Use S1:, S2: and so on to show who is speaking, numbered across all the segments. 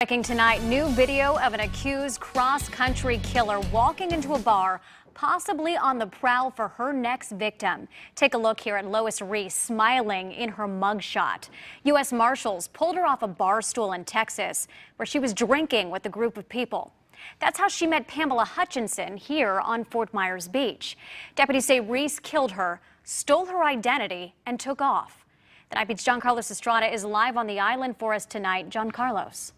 S1: Checking tonight, new video of an accused cross-country killer walking into a bar, possibly on the prowl for her next victim. Take a look here at Lois Riess smiling in her mugshot. U.S. Marshals pulled her off a bar stool in Texas, where she was drinking with a group of people. That's how she met Pamela Hutchinson here on Fort Myers Beach. Deputies say Riess killed her, stole her identity, and took off. The Night Beat's John-Carlos Estrada is live on the island for us tonight. John-Carlos.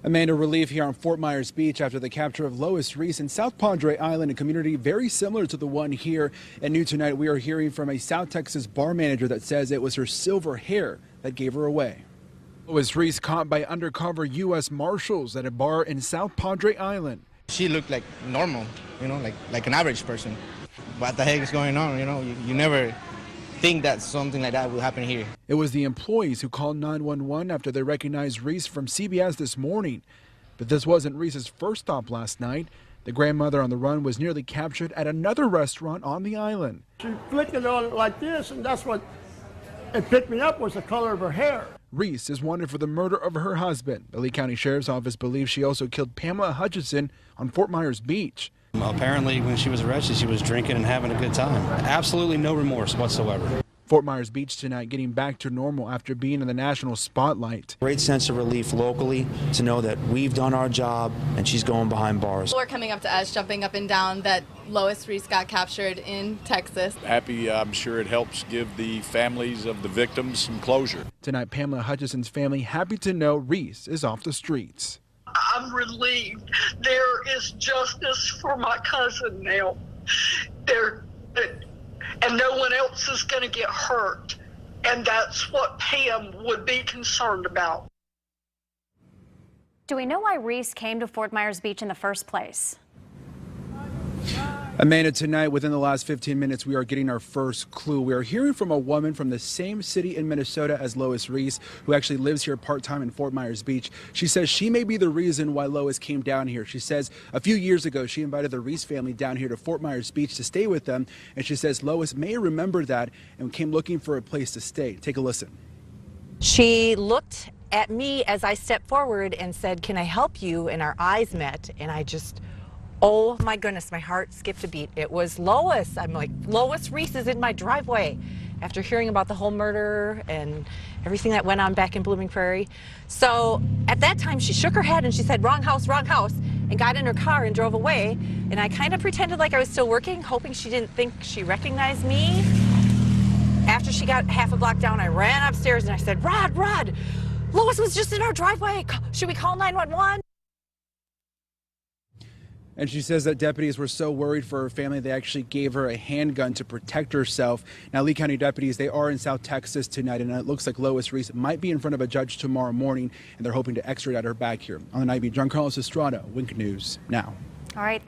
S2: Amanda, relief here on Fort Myers Beach after the capture of Lois Riess in South Padre Island, a community very similar to the one here at New Tonight. We are hearing from a South Texas bar manager that says it was her silver hair that gave her away. Lois Riess caught by undercover U.S. Marshals at a bar in South Padre Island.
S3: She looked like normal, like an average person. What the heck is going on? You never think that something like that will happen here.
S2: It was the employees who called 911 after they recognized Riess from CBS this morning. But this wasn't Riess's first stop last night. The grandmother on the run was nearly captured at another restaurant on the island.
S4: She flicked it on it like this, and that's what it picked me up, was the color of her hair.
S2: Riess is wanted for the murder of her husband. The Lee County Sheriff's Office believes she also killed Pamela Hutchinson on Fort Myers Beach.
S5: Apparently, when she was arrested, she was drinking and having a good time. Absolutely no remorse whatsoever.
S2: Fort Myers Beach tonight getting back to normal after being in the national spotlight.
S6: Great sense of relief locally to know that we've done our job and she's going behind bars.
S7: We're coming up to us, jumping up and down that Lois Riess got captured in Texas.
S8: Happy, I'm sure it helps give the families of the victims some closure.
S2: Tonight, Pamela Hutchinson's family happy to know Riess is off the streets.
S9: I'm relieved. There is justice for my cousin now. And no one else is going to get hurt. And that's what Pam would be concerned about.
S1: Do we know why Riess came to Fort Myers Beach in the first place?
S2: Amanda, tonight, within the last 15 minutes, we are getting our first clue. We are hearing from a woman from the same city in Minnesota as Lois Riess, who actually lives here part-time in Fort Myers Beach. She says she may be the reason why Lois came down here. She says a few years ago, she invited the Riess family down here to Fort Myers Beach to stay with them. And she says Lois may remember that and came looking for a place to stay. Take a listen.
S10: She looked at me as I stepped forward and said, "Can I help you?" And our eyes met, and I just, oh my goodness, my heart skipped a beat. It was Lois. I'm like, Lois Riess is in my driveway after hearing about the whole murder and everything that went on back in Blooming Prairie. So at that time, she shook her head and she said, wrong house, and got in her car and drove away. And I kind of pretended like I was still working, hoping she didn't think she recognized me. After she got half a block down, I ran upstairs and I said, Rod, Lois was just in our driveway. Should we call 911?
S2: And she says that deputies were so worried for her family, they actually gave her a handgun to protect herself. Now, Lee County deputies, they are in South Texas tonight, and it looks like Lois Riess might be in front of a judge tomorrow morning, and they're hoping to extradite her back here. On the Night Beat, John-Carlos Estrada, Wink News Now.
S1: All right.